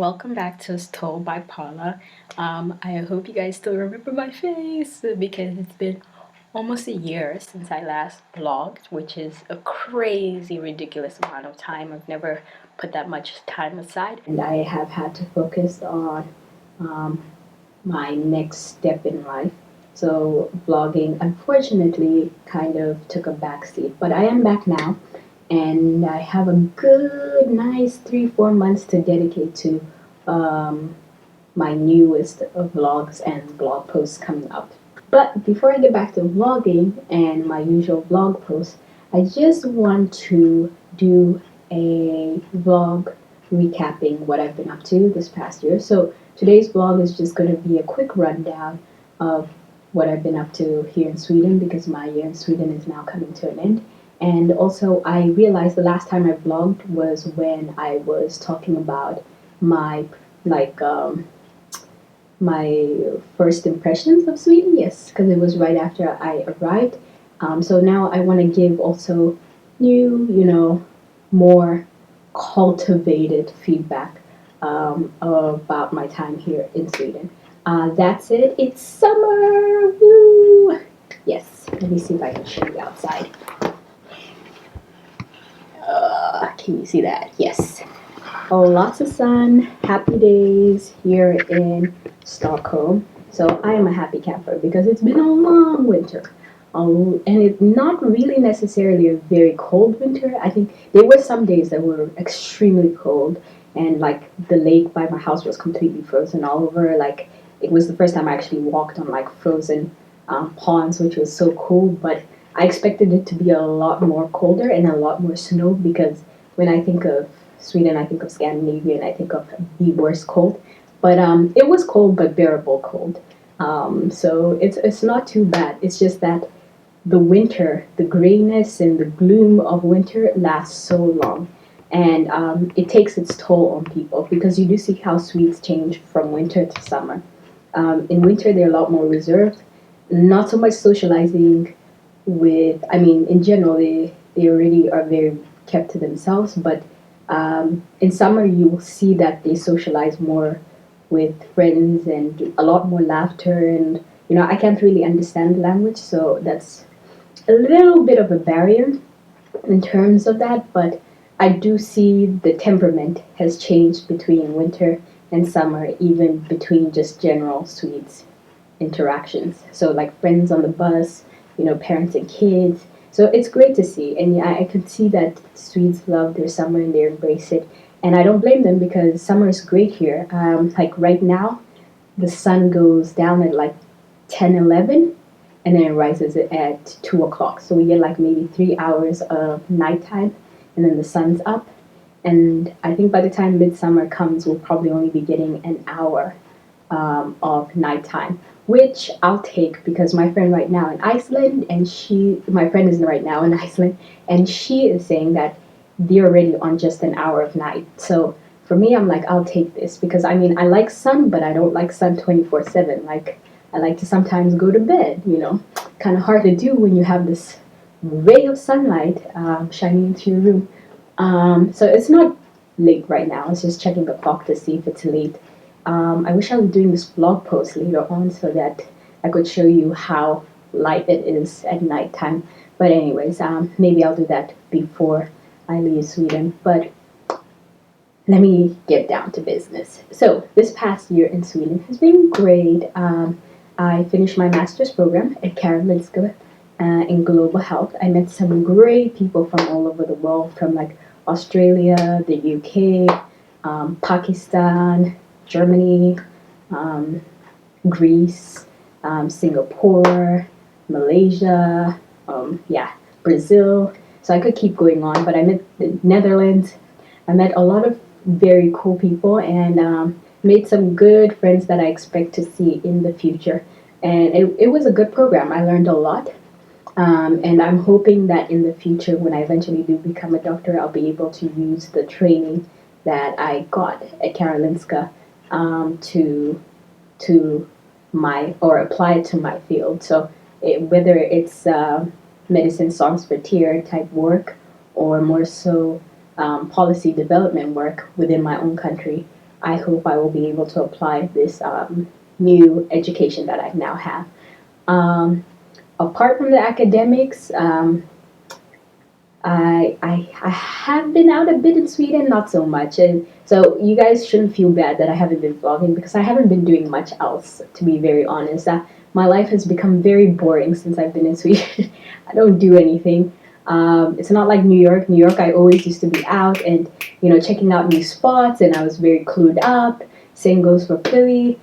welcome back to astoldbypala. I hope you guys still remember my face because it's been almost a year since I last vlogged, which is a crazy, ridiculous amount of time. I've never put that much time aside, and I have had to focus on um, my next step in life. So, vlogging unfortunately kind of took a backseat, but I am back now and I have a good, nice 3, 4 months to dedicate to um, my newest vlogs and blog posts coming up. But before I get back to vlogging and my usual vlog posts, I just want to do a vlog recapping what I've been up to this past year. So today's vlog is just going to be a quick rundown of what I've been up to here in Sweden because my year in Sweden is now coming to an end. And also, I realized the last time I vlogged was when I was talking about my like my first impressions of Sweden. Yes, because it was right after I arrived. So now I want to give also new, more cultivated feedback about my time here in Sweden. That's it. It's summer. Woo! Yes. Let me see if I can show you outside. Can you see that? Yes. Oh, lots of sun, happy days here in Stockholm. So I am a happy camper because it's been a long winter. And it's not really necessarily a very cold winter. I think there were some days that were extremely cold, and like the lake by my house was completely frozen all over. Like it was the first time I actually walked on like frozen ponds, which was so cool. But I expected it to be a lot more colder and a lot more snow because when I think of Sweden, I think of Scandinavia, and I think of the worst cold. But it was cold, but bearable cold. So it's not too bad. It's just that the winter, the grayness and the gloom of winter lasts so long, and it takes its toll on people because you do see how Swedes change from winter to summer. In winter, they're a lot more reserved, not so much socializing with. I mean, in general, they already are very kept to themselves, but in summer, you will see that they socialize more with friends and a lot more laughter. And I can't really understand the language, so that's a little bit of a barrier in terms of that. But I do see the temperament has changed between winter and summer, even between just general Swedes interactions. So like friends on the bus, parents and kids. So it's great to see, and yeah, I can see that Swedes love their summer and they embrace it, and I don't blame them because summer is great here. Like right now, the sun goes down at like 10, 11, and then it rises at 2 o'clock. So we get like maybe 3 hours of nighttime, and then the sun's up. And I think by the time midsummer comes, we'll probably only be getting an hour of nighttime, which I'll take because my friend right now in Iceland, and my friend is right now in Iceland, and she is saying that they're already on just an hour of night. So for me, I'm like, I'll take this because I mean, I like sun, but I don't like sun 24/7. Like, I like to sometimes go to bed, kind of hard to do when you have this ray of sunlight shining into your room. So it's not late right now. I was just checking the clock to see if it's late. I wish I was doing this blog post later on so that I could show you how light it is at nighttime. But anyways, maybe I'll do that before I leave Sweden. But let me get down to business. So this past year in Sweden has been great. I finished my master's program at Karolinska in global health. I met some great people from all over the world, from like Australia, the UK, Pakistan, Germany, Greece, Singapore, Malaysia, Brazil. So I could keep going on, but I met the Netherlands. I met a lot of very cool people and made some good friends that I expect to see in the future. And it was a good program. I learned a lot. And I'm hoping that in the future, when I eventually do become a doctor, I'll be able to use the training that I got at Karolinska to my or apply it to my field. So whether it's medicine sans frontier type work or more so policy development work within my own country, I hope I will be able to apply this new education that I now have. Um, Apart from the academics, I have been out a bit in Sweden, not so much, and so you guys shouldn't feel bad that I haven't been vlogging because I haven't been doing much else. To be very honest, my life has become very boring since I've been in Sweden. I don't do anything. It's not like New York. New York, I always used to be out and checking out new spots, and I was very clued up. Same goes for Philly.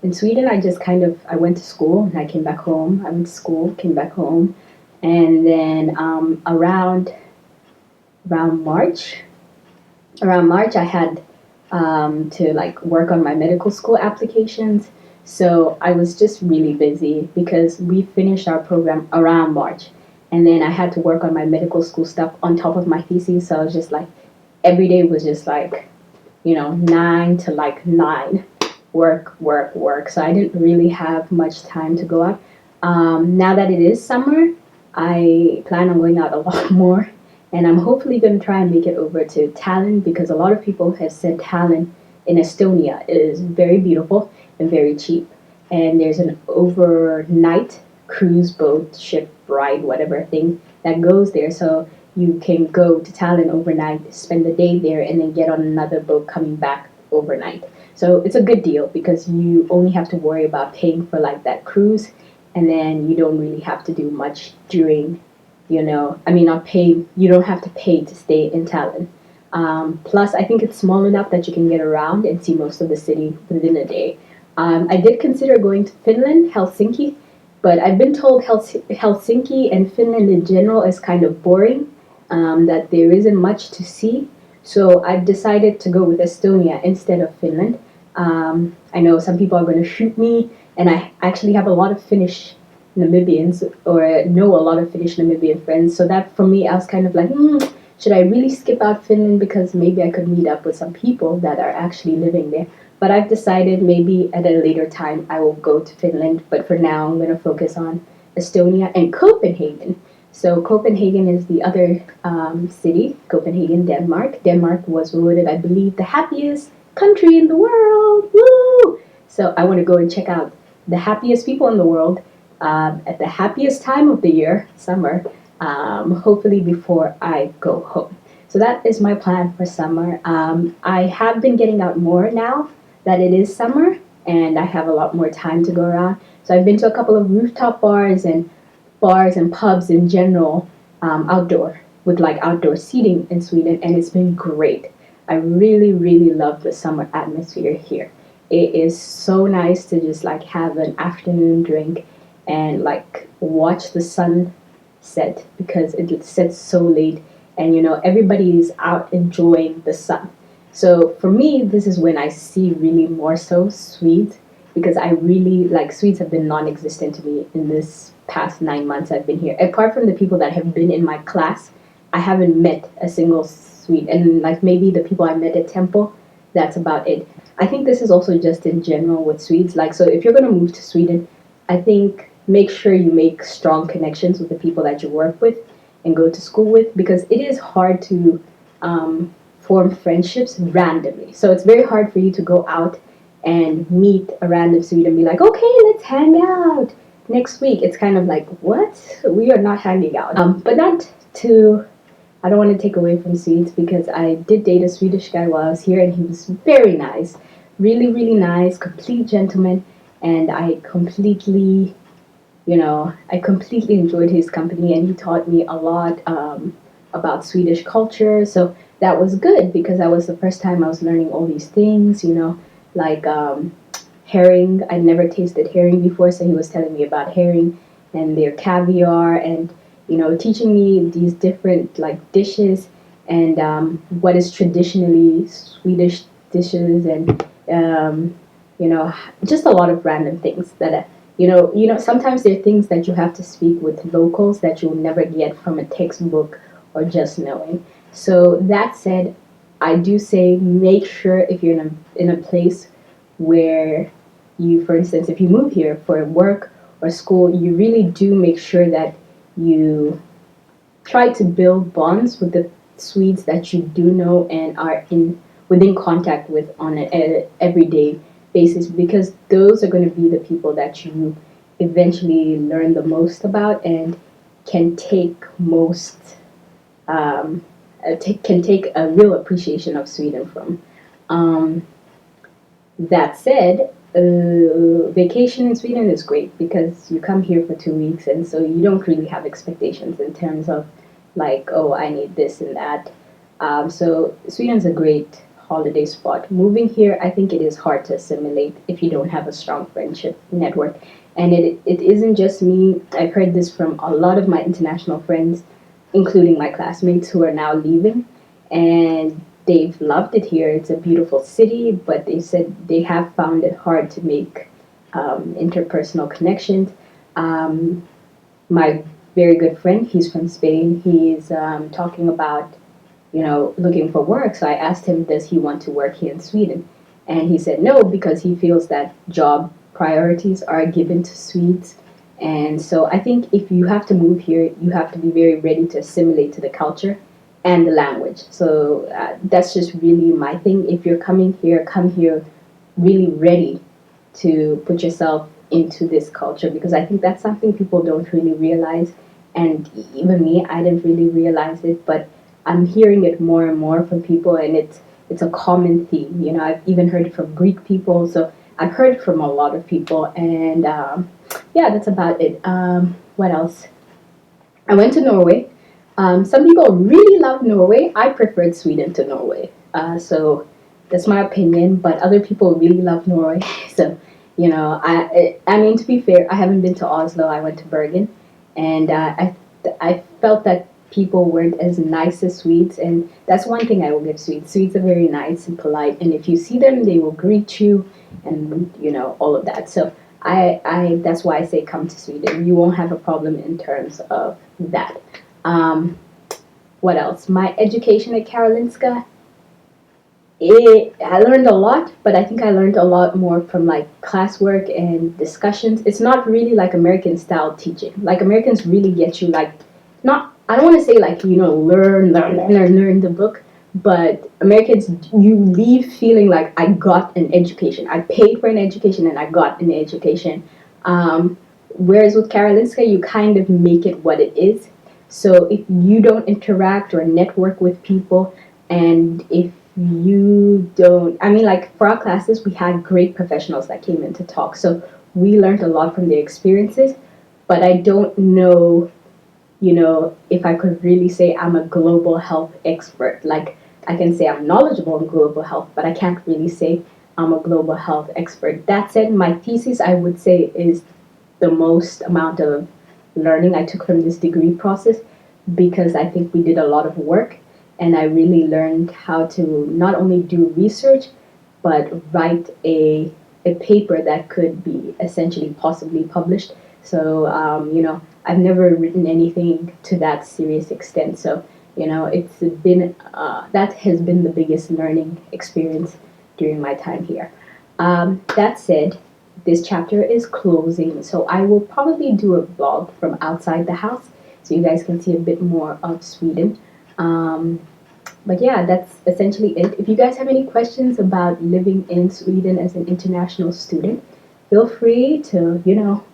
In Sweden, I went to school and I came back home. I went to school, came back home, and then around March, I had to like work on my medical school applications. So I was just really busy because we finished our program around March, and then I had to work on my medical school stuff on top of my thesis. So I was just like every day was just like 9 to like 9, work, work, work. So I didn't really have much time to go out. Now that it is summer, I plan on going out a lot more, and I'm hopefully going to try and make it over to Tallinn because a lot of people have said Tallinn in Estonia is very beautiful and very cheap. And there's an overnight cruise boat, ship, ride, whatever thing that goes there. So you can go to Tallinn overnight, spend the day there, and then get on another boat coming back overnight. So it's a good deal because you only have to worry about paying for like that cruise, and then you don't really have to do much during, not pay, you don't have to pay to stay in Tallinn. Plus, I think it's small enough that you can get around and see most of the city within a day. I did consider going to Finland, Helsinki, but I've been told Helsinki and Finland in general is kind of boring, that there isn't much to see. So I've decided to go with Estonia instead of Finland. I know some people are going to shoot me, and I actually have a lot of Finnish Namibians, or know a lot of Finnish Namibian friends. So that for me, I was kind of like, should I really skip out Finland because maybe I could meet up with some people that are actually living there. But I've decided maybe at a later time I will go to Finland. But for now, I'm going to focus on Estonia and Copenhagen. So Copenhagen is the other city, Copenhagen, Denmark. Denmark was voted, I believe, the happiest country in the world. Woo! So I want to go and check out the happiest people in the world at the happiest time of the year, summer, hopefully before I go home. So that is my plan for summer. I have been getting out more now that it is summer, and I have a lot more time to go around. So I've been to a couple of rooftop bars and pubs in general, outdoor, with like outdoor seating in Sweden, and it's been great. I really, really love the summer atmosphere here. It is so nice to just like have an afternoon drink and like watch the sun set because it sets so late, and everybody is out enjoying the sun. So for me, this is when I see really more so Swedes, because I really like Swedes have been non-existent to me in this past 9 months I've been here. Apart from the people that have been in my class, I haven't met a single Swede, and like maybe the people I met at Temple, that's about it. I think this is also just in general with Swedes. Like, so if you're going to move to Sweden, I think make sure you make strong connections with the people that you work with and go to school with, because it is hard to form friendships randomly. So it's very hard for you to go out and meet a random Swede and be like, okay, let's hang out next week. It's kind of like, what? We are not hanging out. But not to, I don't want to take away from Swedes, because I did date a Swedish guy while I was here, and he was very nice. Really, really nice, complete gentleman, and I completely enjoyed his company, and he taught me a lot about Swedish culture. So that was good because that was the first time I was learning all these things, like herring. I'd never tasted herring before, so he was telling me about herring and their caviar, and teaching me these different like dishes and what is traditionally Swedish dishes, and just a lot of random things that sometimes there are things that you have to speak with locals that you'll never get from a textbook or just knowing. So that said, I do say make sure if you're in a place where you, for instance, if you move here for work or school, you really do make sure that you try to build bonds with the Swedes that you do know and are in within contact with on an everyday basis, because those are going to be the people that you eventually learn the most about and can take most um, can take a real appreciation of Sweden from. Um, that said, vacation in Sweden is great because you come here for 2 weeks, and so you don't really have expectations in terms of like, oh, I need this and that. So Sweden's a great holiday spot. Moving here, I think it is hard to assimilate if you don't have a strong friendship network. And it isn't just me. I've heard this from a lot of my international friends, including my classmates who are now leaving. And they've loved it here. It's a beautiful city, but they said they have found it hard to make interpersonal connections. Um, my very good friend, he's from Spain. He's talking about, looking for work. So I asked him, does he want to work here in Sweden? And he said no, because he feels that job priorities are given to Swedes. And so I think if you have to move here, you have to be very ready to assimilate to the culture and the language. So that's just really my thing. If you're coming here, come here really ready to put yourself into this culture, because I think that's something people don't really realize. And even me, I didn't really realize it, but I'm hearing it more and more from people, and it's a common theme. I've even heard it from Greek people, so I've heard it from a lot of people, and yeah, that's about it. What else? I went to Norway. Some people really love Norway. I preferred Sweden to Norway. So that's my opinion. But other people really love Norway. So, I mean, to be fair, I haven't been to Oslo. I went to Bergen, and I felt that people weren't as nice as Swedes, and that's one thing I will give Swedes. Swedes are very nice and polite, and if you see them, they will greet you, and all of that. So that's why I say come to Sweden. You won't have a problem in terms of that. Um, what else? My education at Karolinska, I learned a lot, but I think I learned a lot more from like classwork and discussions. It's not really like American style teaching. Like Americans really get you like, not, I don't want to say like, learn the book, but Americans, you leave feeling like I got an education. I paid for an education and I got an education. Whereas with Karolinska, you kind of make it what it is. So if you don't interact or network with people, and if you don't, I mean, like for our classes, we had great professionals that came in to talk. So we learned a lot from their experiences, but I don't know, if I could really say I'm a global health expert. Like I can say I'm knowledgeable in global health, but I can't really say I'm a global health expert. That said, my thesis, I would say, is the most amount of learning I took from this degree process, because I think we did a lot of work, and I really learned how to not only do research but write a paper that could be essentially possibly published. So, I've never written anything to that serious extent. So, it's been that has been the biggest learning experience during my time here. That said, this chapter is closing, so I will probably do a vlog from outside the house so you guys can see a bit more of Sweden. Um, but yeah, that's essentially it. If you guys have any questions about living in Sweden as an international student, feel free to,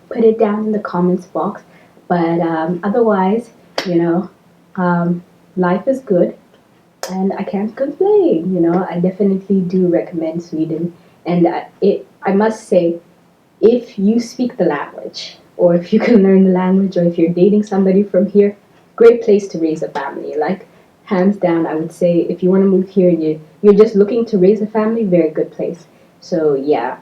put it down in the comments box. But otherwise, you know, um, life is good and I can't complain. I definitely do recommend Sweden. And I must say, if you speak the language, or if you can learn the language, or if you're dating somebody from here, great place to raise a family. Like, hands down, I would say if you want to move here and you're just looking to raise a family, very good place. So yeah,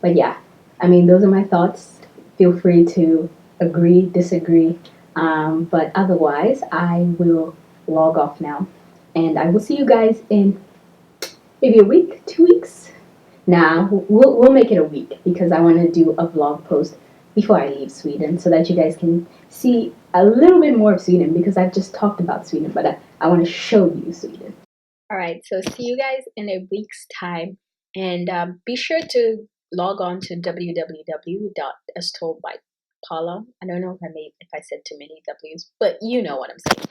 but yeah, I mean, those are my thoughts. Feel free to agree, disagree, but otherwise, I will log off now, and I will see you guys in maybe a week, 2 weeks. Nah, we'll make it a week because I want to do a vlog post before I leave Sweden so that you guys can see a little bit more of Sweden, because I've just talked about Sweden, but I want to show you Sweden. All right, so see you guys in a week's time, and be sure to log on to www.astoldbypala. I don't know if I said too many W's, but you know what I'm saying.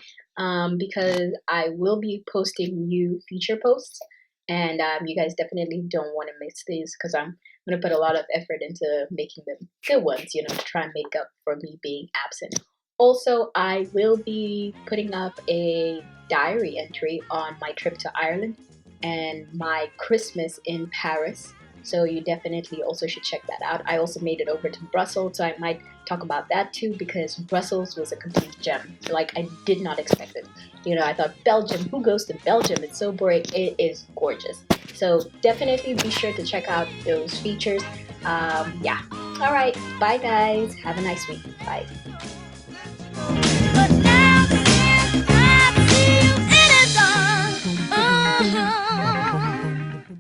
Because I will be posting new feature posts, And you guys definitely don't want to miss these because I'm going to put a lot of effort into making them good ones, you know, to try and make up for me being absent. Also, I will be putting up a diary entry on my trip to Ireland and my Christmas in Paris. So you definitely also should check that out. I also made it over to Brussels, so I might talk about that too because Brussels was a complete gem. Like I did not expect it. You know, I thought Belgium, who goes to Belgium? It's so boring. It is gorgeous. So definitely be sure to check out those features. Yeah. All right. Bye, guys. Have a nice week. Bye.